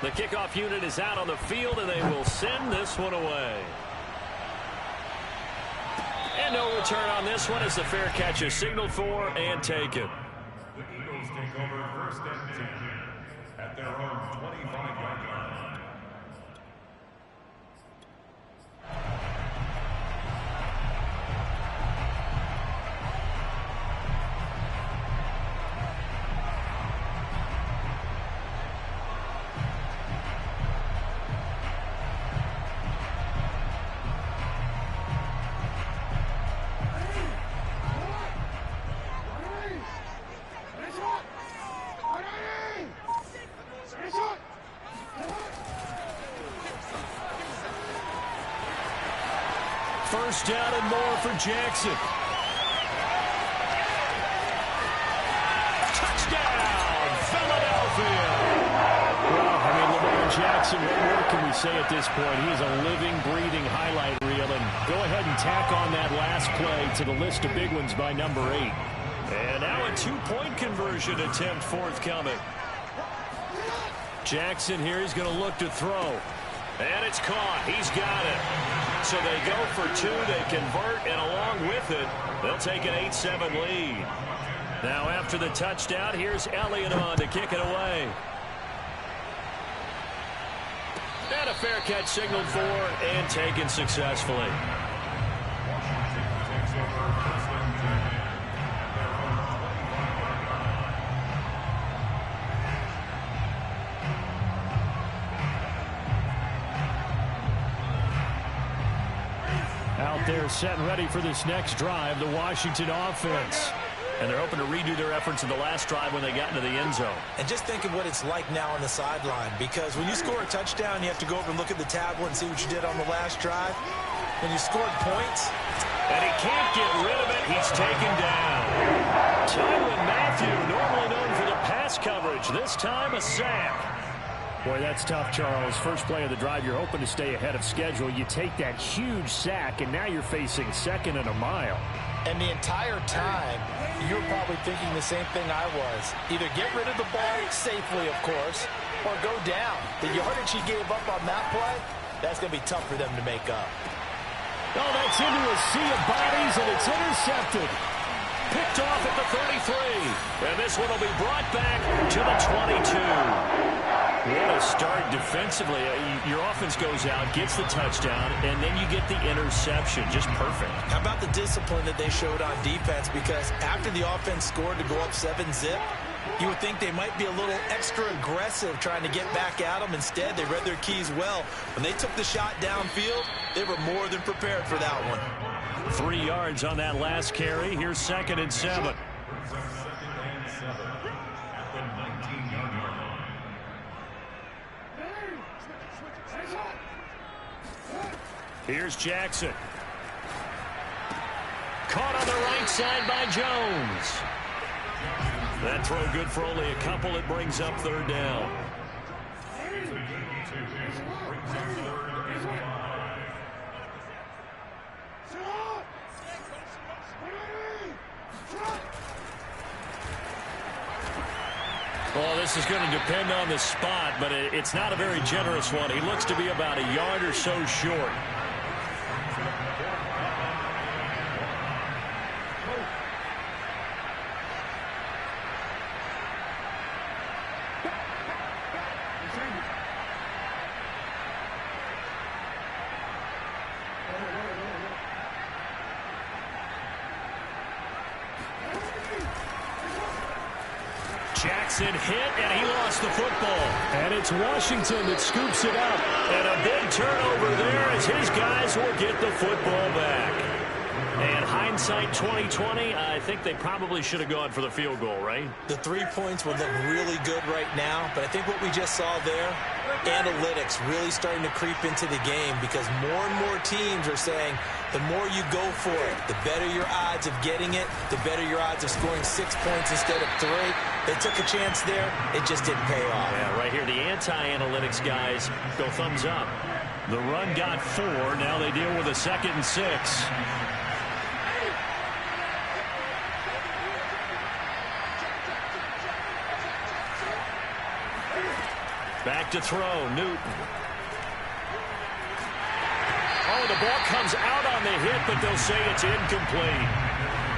The kickoff unit is out on the field, and they will send this one away. And no return on this one as the fair catch is signaled for and taken. The Eagles take over first and 10 at their own 25-yard line. First down and more for Jackson. Touchdown, Philadelphia. Well, I mean, Lamar Jackson, what more can we say at this point? He is a living, breathing highlight reel. And go ahead and tack on that last play to the list of big ones by number 8. And now a two-point conversion attempt forthcoming. Jackson here is going to look to throw. And it's caught. He's got it. So they go for 2. They convert, and along with it, they'll take an 8-7 lead. Now after the touchdown, here's Elliott on to kick it away. And a fair catch signaled for and taken successfully. Out there set and ready for this next drive, the Washington offense. And they're hoping to redo their efforts in the last drive when they got into the end zone. And just think of what it's like now on the sideline, because when you score a touchdown, you have to go over and look at the tablet and see what you did on the last drive. When you scored points. And he can't get rid of it. He's taken down. Tyrann Mathieu, normally known for the pass coverage, this time a sack. Boy, that's tough, Charles. First play of the drive, you're hoping to stay ahead of schedule. You take that huge sack, and now you're facing 2nd and a mile. And the entire time, you're probably thinking the same thing I was. Either get rid of the ball safely, of course, or go down. The yardage he gave up on that play, that's going to be tough for them to make up. Oh, that's into a sea of bodies, and it's intercepted. Picked off at the 33. And this one will be brought back to the 22. What a start defensively. Your offense goes out, gets the touchdown, and then you get the interception. Just perfect. How about the discipline that they showed on defense? Because after the offense scored to go up 7-zip, you would think they might be a little extra aggressive trying to get back at them. Instead, they read their keys well. When they took the shot downfield, they were more than prepared for that one. 3 yards on that last carry. Here's 2nd and 7. Here's Jackson. Caught on the right side by Jones. That throw good for only a couple. It brings up 3rd down. Well, this is going to depend on the spot, but it's not a very generous one. He looks to be about a yard or so short. Jackson hit, and he lost the football. And it's Washington that scoops it up. And a big turnover there as his guys will get the football back. And hindsight 2020, I think they probably should have gone for the field goal, right? The 3 points would look really good right now, but I think what we just saw there, analytics really starting to creep into the game, because more and more teams are saying the more you go for it, the better your odds of getting it, the better your odds of scoring 6 points instead of 3. They took a chance there. It just didn't pay off. Yeah, right here, the anti-analytics guys go thumbs up. The run got 4. Now they deal with a 2nd and 6. Back to throw, Newton. Oh, the ball comes out on the hit, but they'll say it's incomplete.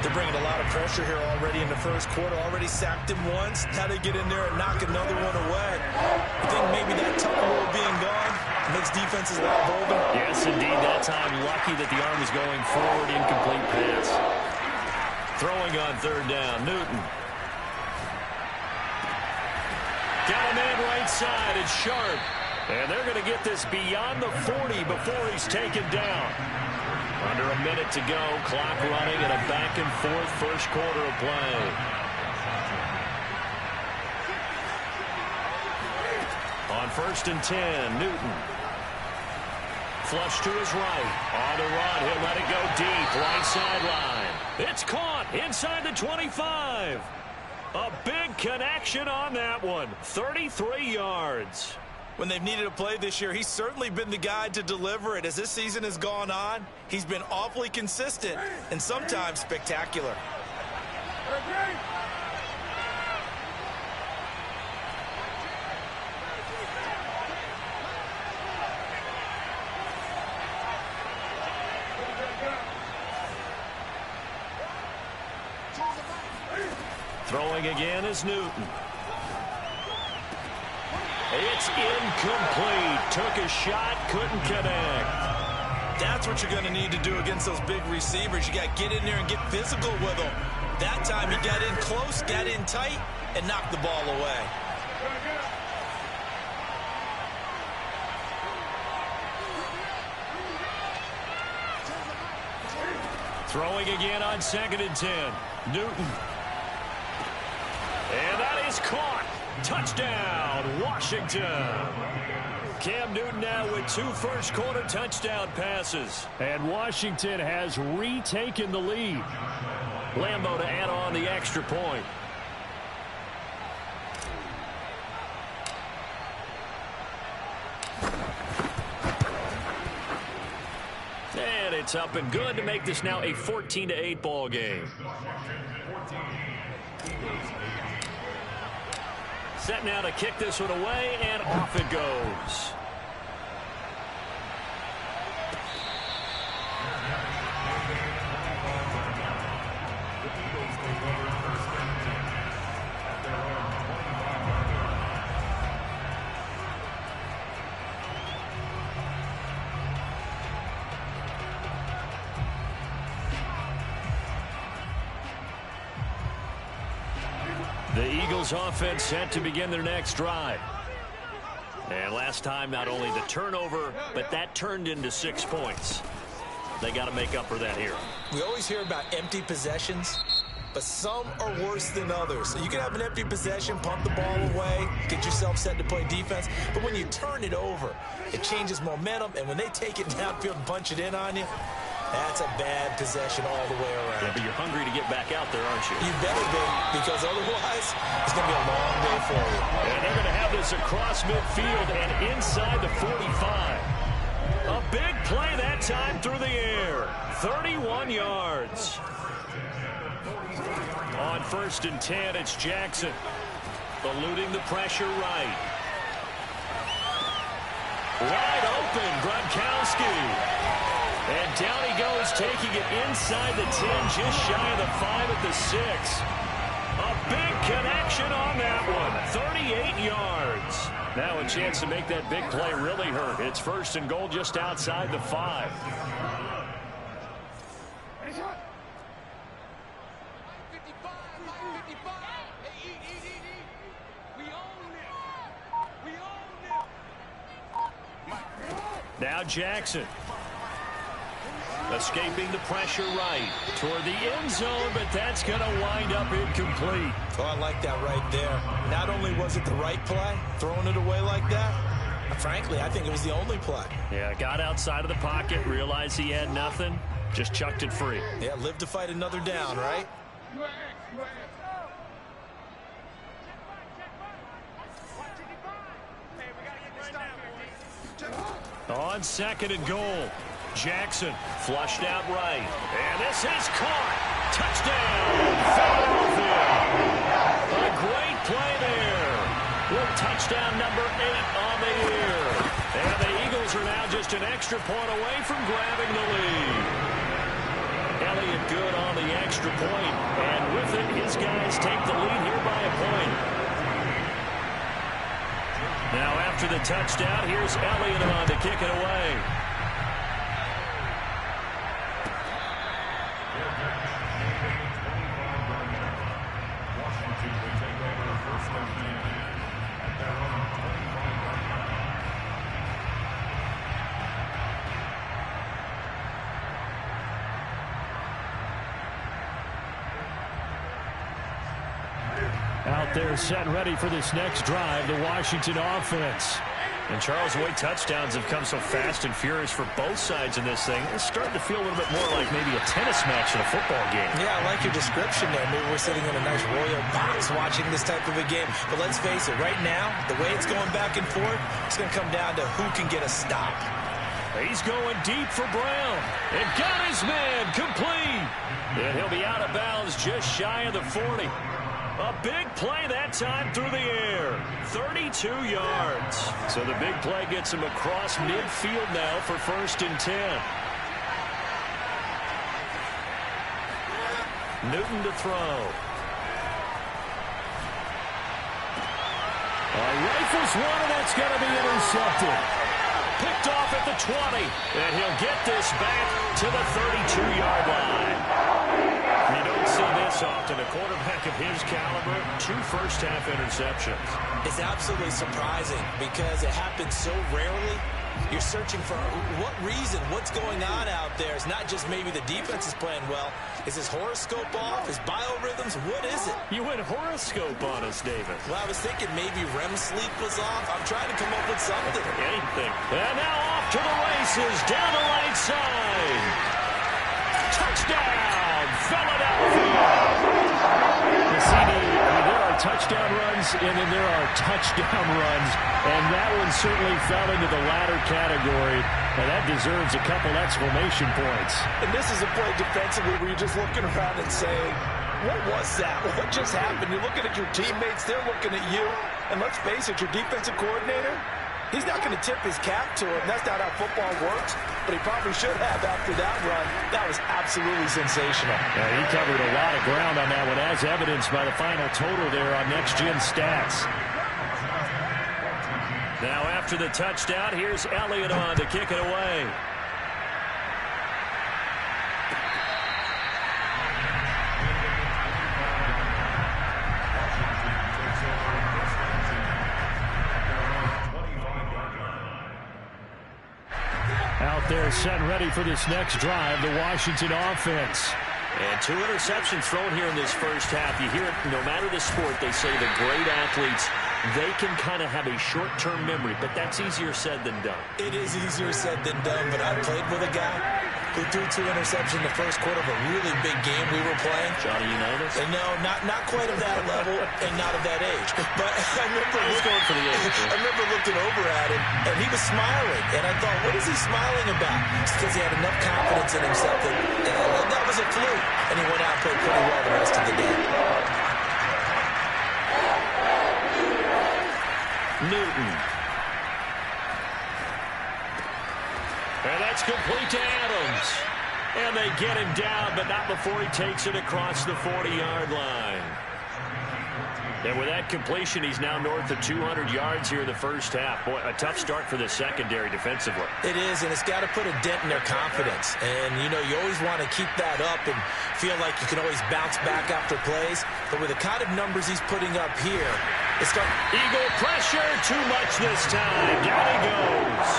They're bringing a lot of pressure here already in the first quarter. Already sacked him once. Now they get in there and knock another one away. I think maybe that tuck rule being gone makes defenses a lot bolder. Yes, indeed. That time, lucky that the arm was going forward. Incomplete pass. Throwing on third down, Newton. Got a man right side. It's Sharp. And they're going to get this beyond the 40 before he's taken down. Under a minute to go. Clock running and a back-and-forth first quarter of play. On 1st and 10, Newton. Flush to his right. On the run. He'll let it go deep. Right sideline. It's caught inside the 25. A big connection on that one. 33 yards. When they've needed a play this year, he's certainly been the guy to deliver it. As this season has gone on, he's been awfully consistent and sometimes spectacular. Throwing again is Newton. It's incomplete. Took a shot, couldn't connect. That's what you're going to need to do against those big receivers. You got to get in there and get physical with them. That time he got in close, got in tight, and knocked the ball away. Throwing again on 2nd and 10. Newton. And that is caught. Touchdown, Washington. Cam Newton now with 2 first-quarter touchdown passes. And Washington has retaken the lead. Lambeau to add on the extra point. And it's up and good to make this now a 14-8 ball game. Set now to kick this one away, and off it goes. The Eagles offense set to begin their next drive. And last time, not only the turnover, but that turned into 6 points. They got to make up for that here. We always hear about empty possessions, but some are worse than others. So you can have an empty possession, pump the ball away, get yourself set to play defense. But when you turn it over, it changes momentum. And when they take it downfield and punch it in on you, that's a bad possession all the way around. Yeah, but you're hungry to get back out there, aren't you? You better be, because otherwise, it's going to be a long day for you. And they're going to have this across midfield and inside the 45. A big play that time through the air. 31 yards. On 1st and 10, it's Jackson. Eluding the pressure right. Wide open, Gronkowski. And down he goes, taking it inside the 10, just shy of the 5 at the 6. A big connection on that one, 38 yards. Now a chance to make that big play really hurt. It's 1st and goal just outside the 5. Now Jackson. Escaping the pressure right toward the end zone, but that's going to wind up incomplete. Oh, I like that right there. Not only was it the right play, throwing it away like that, frankly, I think it was the only play. Yeah, got outside of the pocket, realized he had nothing, just chucked it free. Yeah, live to fight another down, right? On 2nd and goal. Jackson flushed out right. And this is caught. Touchdown, Philadelphia. A great play there. with touchdown number 8 on the year. And the Eagles are now just an extra point away from grabbing the lead. Elliott good on the extra point, and with it, his guys take the lead here by a point. Now after the touchdown, here's Elliott on to kick it away. Out there set ready for this next drive, the Washington offense. And Charles, the way touchdowns have come so fast and furious for both sides in this thing, it's starting to feel a little bit more like maybe a tennis match in a football game. Yeah, I like your description there. Maybe we're sitting in a nice royal box watching this type of a game. But let's face it, right now, the way it's going back and forth, it's going to come down to who can get a stop. He's going deep for Brown. And got his man complete. And he'll be out of bounds just shy of the 40. A big play that time through the air. 32 yards. So the big play gets him across midfield now for 1st and 10. Newton to throw. Rifles one, and that's going to be intercepted. Picked off at the 20. And he'll get this back to the 32-yard line. You don't see this often. A quarterback of his caliber, 2 first-half interceptions. It's absolutely surprising because it happens so rarely. You're searching for what reason, what's going on out there. It's not just maybe the defense is playing well. Is his horoscope off? His biorhythms? What is it? You went horoscope on us, David. Well, I was thinking maybe REM sleep was off. I'm trying to come up with something. Anything. And now off to the races, down the right side. Touchdown, Philadelphia. The CD, there are touchdown runs, and then there are touchdown runs, and that one certainly fell into the latter category, and that deserves a couple exclamation points. And this is a play defensively where you're just looking around and saying, what was that? What just happened? You're looking at your teammates, they're looking at you, and let's face it, your defensive coordinator, he's not going to tip his cap to him. That's not how football works, but he probably should have after that run. That was absolutely sensational. Yeah, he covered a lot of ground on that one, as evidenced by the final total there on Next Gen Stats. Now after the touchdown, here's Elliott on to kick it away. Out there set ready for this next drive, the Washington offense. And 2 interceptions thrown here in this first half. You hear it, no matter the sport, they say the great athletes, they can kind of have a short-term memory, but that's easier said than done. It is easier said than done, but I played with a guy who threw 2 interceptions in the first quarter of a really big game we were playing. Johnny Unitas? And no, not quite of that level and not of that age. But I remember going for the age. I remember looking over at him, and he was smiling. And I thought, what is he smiling about? It's because he had enough confidence in himself that was a fluke. And he went out and played pretty well the rest of the day. Newton. And that's complete to Adams. And they get him down, but not before he takes it across the 40-yard line. And with that completion, he's now north of 200 yards here in the first half. Boy, a tough start for the secondary defensively. It is, and it's got to put a dent in their confidence. And, you know, you always want to keep that up and feel like you can always bounce back after plays. But with the kind of numbers he's putting up here, it's got Eagle pressure, too much this time. Down he goes.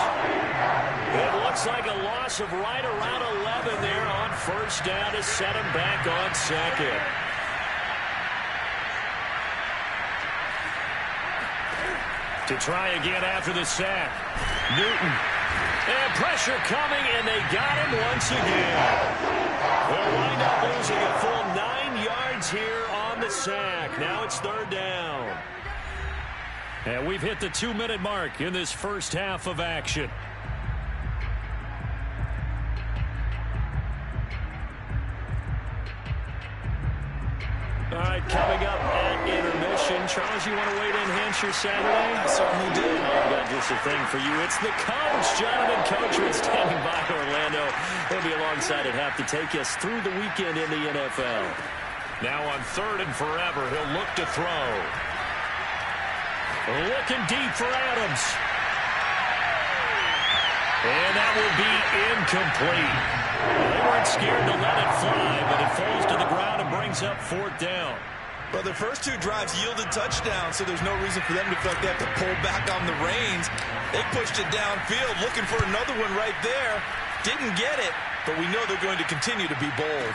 It looks like a loss of right around 11 there on first down to set him back on second. To try again after the sack. Newton. And pressure coming, and they got him once again. They'll wind up losing a full 9 yards here on the sack. Now it's 3rd down. And we've hit the 2-minute mark in this first half of action. All right, coming up at intermission, Charles, you want to wait to enhance your Saturday? I certainly do. I've got just a thing for you. It's the coach, Jonathan Coachman, standing by Orlando. He'll be alongside at half to take us through the weekend in the NFL. Now on 3rd and forever, he'll look to throw. Looking deep for Adams. And that will be incomplete. They weren't scared to let it fly, but it falls to the ground and brings up 4th down. Well, their first 2 drives yielded touchdowns, so there's no reason for them to feel like they have to pull back on the reins. They pushed it downfield, looking for another one right there. Didn't get it, but we know they're going to continue to be bold.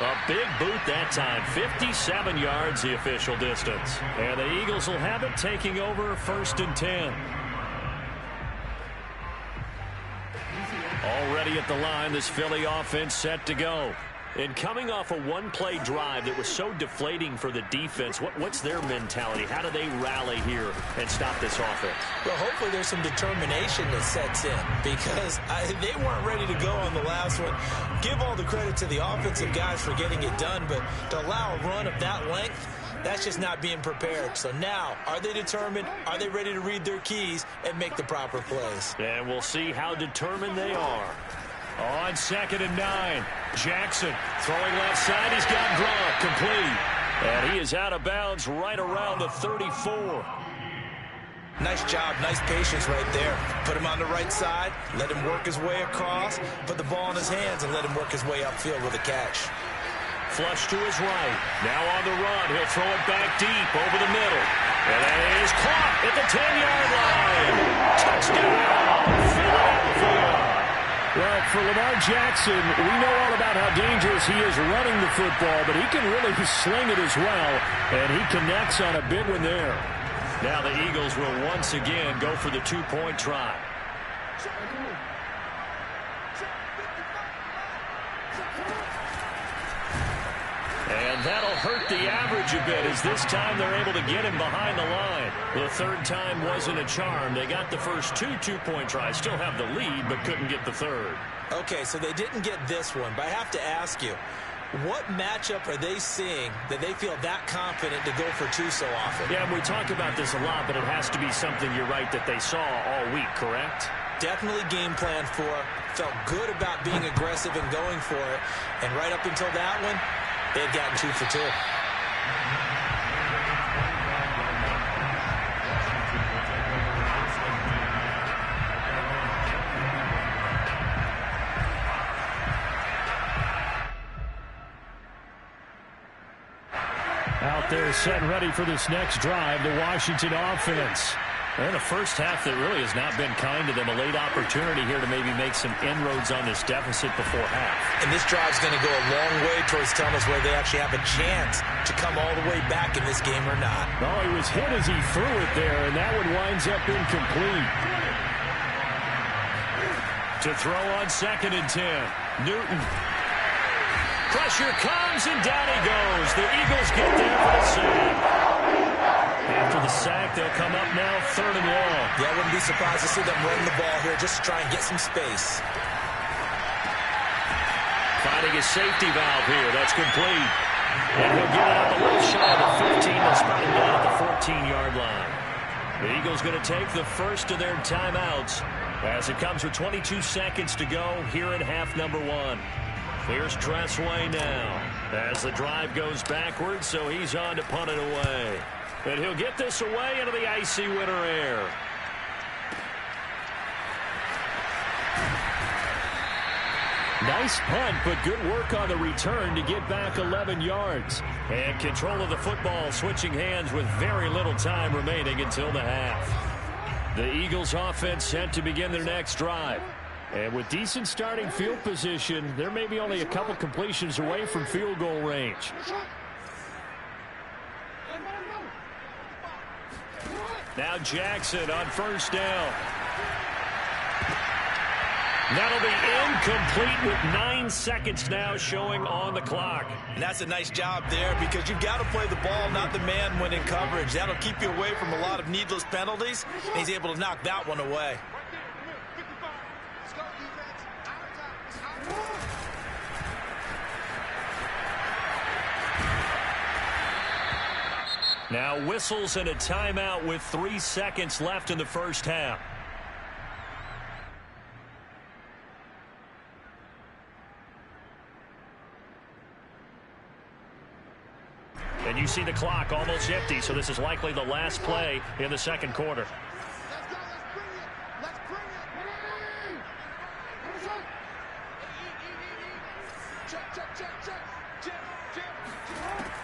A big boot that time. 57 yards the official distance. And the Eagles will have it, taking over 1st and 10. Already at the line, this Philly offense set to go. And coming off a one-play drive that was so deflating for the defense, what's their mentality? How do they rally here and stop this offense? Well, hopefully there's some determination that sets in, because they weren't ready to go on the last one. Give all the credit to the offensive guys for getting it done, but to allow a run of that length, that's just not being prepared. So now, are they determined? Are they ready to read their keys and make the proper plays? And we'll see how determined they are. On 2nd and 9, Jackson throwing left side. He's got Gronk complete. And he is out of bounds right around the 34. Nice job, nice patience right there. Put him on the right side, let him work his way across, put the ball in his hands, and let him work his way upfield with a catch. Flush to his right. Now on the run. He'll throw it back deep over the middle. And that is caught at the 10-yard line. Touchdown, Philadelphia. Well, for Lamar Jackson, we know all about how dangerous he is running the football, but he can really sling it as well, and he connects on a big one there. Now the Eagles will once again go for the 2-point try. And that'll hurt the average a bit, as this time they're able to get him behind the line. The 3rd time wasn't a charm. They got the first 2 2-point tries, still have the lead, but couldn't get the 3rd. Okay, so they didn't get this one, but I have to ask you, what matchup are they seeing that they feel that confident to go for 2 so often? Yeah, we talk about this a lot, but it has to be something, you're right, that they saw all week, correct? Definitely game plan for, felt good about being aggressive and going for it, and right up until that one, they had gotten 2 for 2. Out there set and ready for this next drive, the Washington offense. And a first half that really has not been kind to them. A late opportunity here to maybe make some inroads on this deficit before half. And this drive's going to go a long way towards telling us whether they actually have a chance to come all the way back in this game or not. Oh, he was hit as he threw it there, and that one winds up incomplete. To throw on 2nd and 10. Newton. Pressure comes, and down he goes. The Eagles get there for the sack. After the sack, they'll come up now 3rd and long. Yeah, I wouldn't be surprised to see them run the ball here just to try and get some space. Finding his safety valve here. That's complete. And he'll get it up a little shy of the 15. They'll spot him down at the 14-yard line. The Eagles going to take the first of their timeouts as it comes with 22 seconds to go here in half number 1. Here's Tressway now as the drive goes backwards, so he's on to punt it away. And he'll get this away into the icy winter air. Nice punt, but good work on the return to get back 11 yards. And control of the football switching hands with very little time remaining until the half. The Eagles offense set to begin their next drive. And with decent starting field position, they're maybe only a couple completions away from field goal range. Now Jackson on 1st down. That'll be incomplete with 9 seconds now showing on the clock. And that's a nice job there, because you've got to play the ball, not the man when in coverage. That'll keep you away from a lot of needless penalties, and he's able to knock that one away. Now whistles and a timeout with 3 seconds left in the first half. And you see the clock almost empty, so this is likely the last play in the second quarter.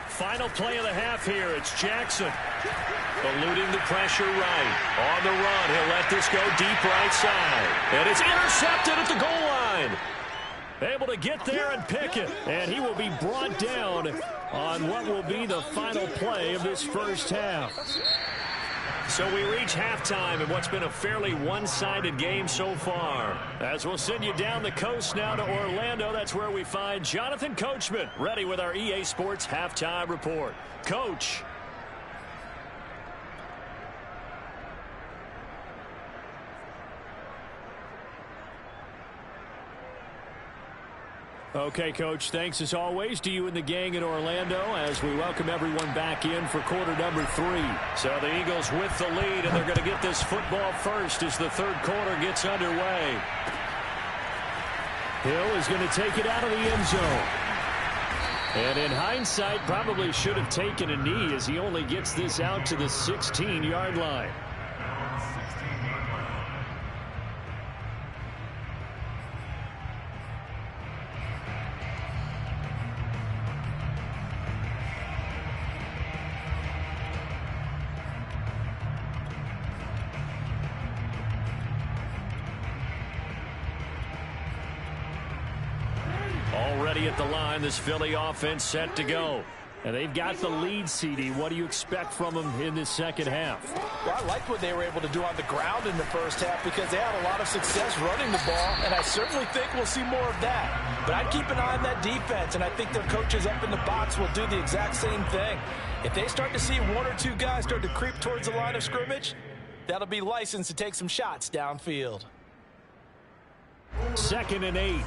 Final play of the half here. It's Jackson. Eluding the pressure right. On the run. He'll let this go deep right side. And it's intercepted at the goal line. Able to get there and pick it. And he will be brought down on what will be the final play of this first half. So we reach halftime in what's been a fairly one-sided game so far. As we'll send you down the coast now to Orlando, that's where we find Jonathan Coachman ready with our EA Sports Halftime Report. Coach. Okay, Coach, thanks as always to you and the gang in Orlando as we welcome everyone back in for quarter number 3. So the Eagles with the lead, and they're going to get this football first as the third quarter gets underway. Hill is going to take it out of the end zone. And in hindsight, probably should have taken a knee as he only gets this out to the 16-yard line. Already at the line, this Philly offense set to go. And they've got the lead, CD. What do you expect from them in this second half? Well, I like what they were able to do on the ground in the first half because they had a lot of success running the ball, and I certainly think we'll see more of that. But I'd keep an eye on that defense, and I think their coaches up in the box will do the exact same thing. If they start to see one or two guys start to creep towards the line of scrimmage, that'll be licensed to take some shots downfield. 2nd and 8.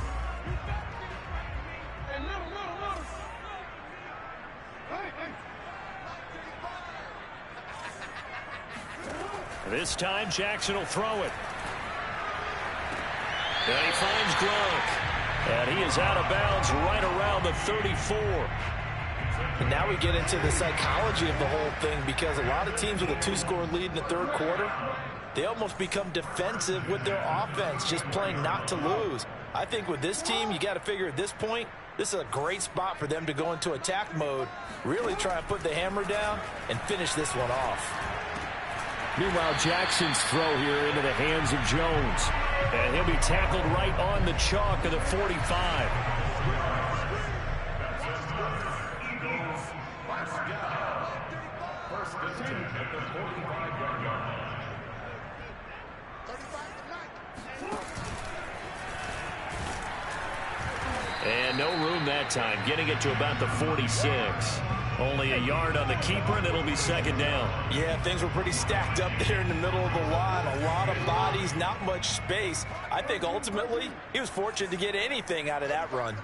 This time, Jackson will throw it. And he finds Gronk. And he is out of bounds right around the 34. And now we get into the psychology of the whole thing because a lot of teams with a 2-score lead in the third quarter, they almost become defensive with their offense, just playing not to lose. I think with this team, you got to figure at this point, this is a great spot for them to go into attack mode, really try and put the hammer down and finish this one off. Meanwhile, Jackson's throw here into the hands of Jones. And he'll be tackled right on the chalk of the 45. And no room that time, getting it to about the 46. Only a yard on the keeper, and it'll be second down. Yeah, things were pretty stacked up there in the middle of the line. A lot of bodies, not much space. I think ultimately he was fortunate to get anything out of that run.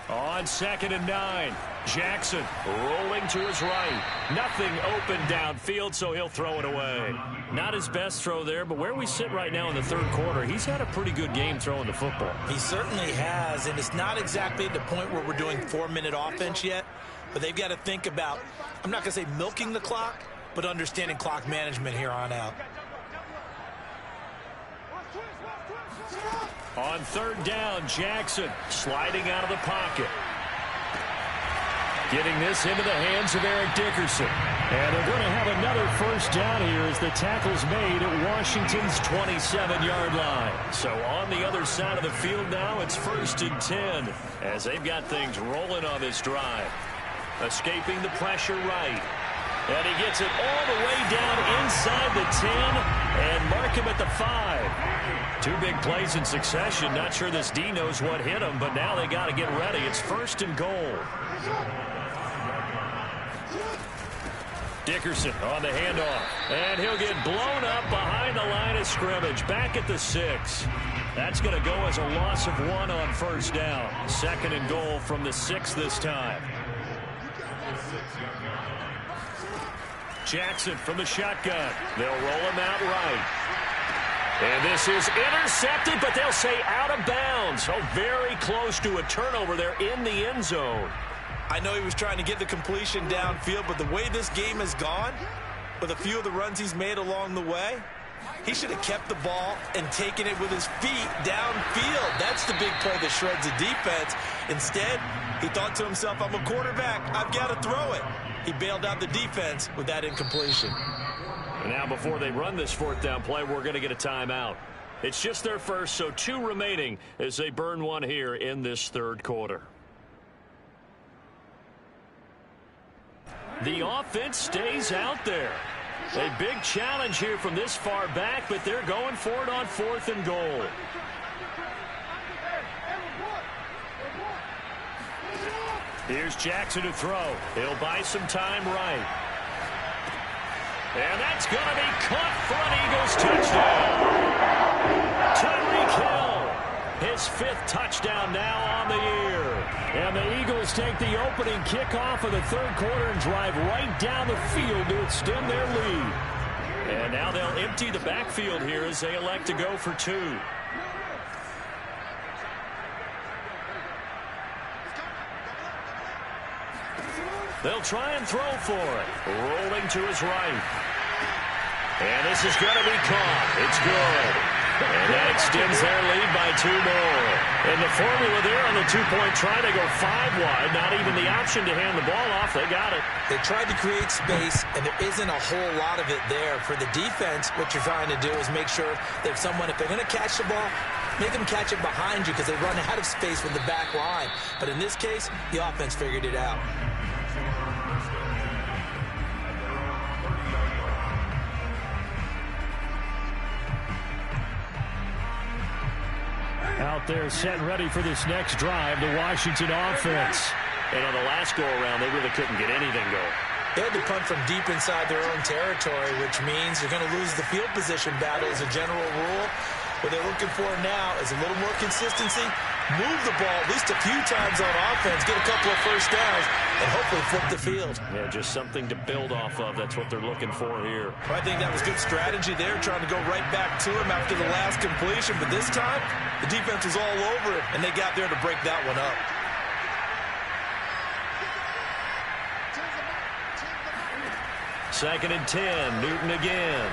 On 2nd and 9, Jackson rolling to his right. Nothing open downfield, so he'll throw it away. Not his best throw there, but where we sit right now in the third quarter, he's had a pretty good game throwing the football. He certainly has, and it's not exactly at the point where we're doing 4-minute offense yet, but they've got to think about, I'm not going to say milking the clock, but understanding clock management here on out. On 3rd down, Jackson sliding out of the pocket. Getting this into the hands of Eric Dickerson. And they're going to have another first down here as the tackle's made at Washington's 27-yard line. So on the other side of the field now, it's 1st and 10 as they've got things rolling on this drive. Escaping the pressure right. And he gets it all the way down inside the 10 and mark him at the 5. 2 big plays in succession. Not sure this D knows what hit him, but now they got to get ready. It's 1st and goal. Dickerson on the handoff. And he'll get blown up behind the line of scrimmage. Back at the 6. That's going to go as a loss of 1 on 1st down. 2nd and goal from the 6 this time. Jackson from the shotgun. They'll roll him out right. And this is intercepted, but they'll say out of bounds. So very close to a turnover there in the end zone. I know he was trying to get the completion downfield, but the way this game has gone, with a few of the runs he's made along the way, he should have kept the ball and taken it with his feet downfield. That's the big play that shreds the defense. Instead, he thought to himself, I'm a quarterback. I've got to throw it. He bailed out the defense with that incompletion. And now before they run this fourth down play, we're going to get a timeout. It's just their first, so 2 remaining as they burn one here in this third quarter. The offense stays out there. A big challenge here from this far back, but they're going for it on 4th and goal. Here's Jackson to throw. He'll buy some time right. And that's going to be caught for an Eagles touchdown. Tyreek Hill, his 5th touchdown now on the year. And the Eagles take the opening kickoff of the third quarter and drive right down the field to extend their lead. And now they'll empty the backfield here as they elect to go for 2. They'll try and throw for it. Rolling to his right. And this is going to be caught. It's good. And that extends their lead by 2 more. And the formula there on the 2-point try, they go 5 wide. Not even the option to hand the ball off. They got it. They tried to create space, and there isn't a whole lot of it there. For the defense, what you're trying to do is make sure that if they're going to catch the ball, make them catch it behind you because they run out of space with the back line. But in this case, the offense figured it out. Out there set and ready for this next drive, the Washington offense. And on the last go-around, they really couldn't get anything going. They had to punt from deep inside their own territory, which means you're going to lose the field position battle as a general rule. What they're looking for now is a little more consistency, move the ball at least a few times on offense, get a couple of first downs, and hopefully flip the field. Yeah, just something to build off of. That's what they're looking for here. I think that was good strategy there, trying to go right back to him after the last completion. But this time, the defense was all over it, and they got there to break that one up. Second and 10, Newton again.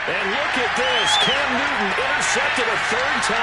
And look at this. Cam Newton intercepted a 3rd time.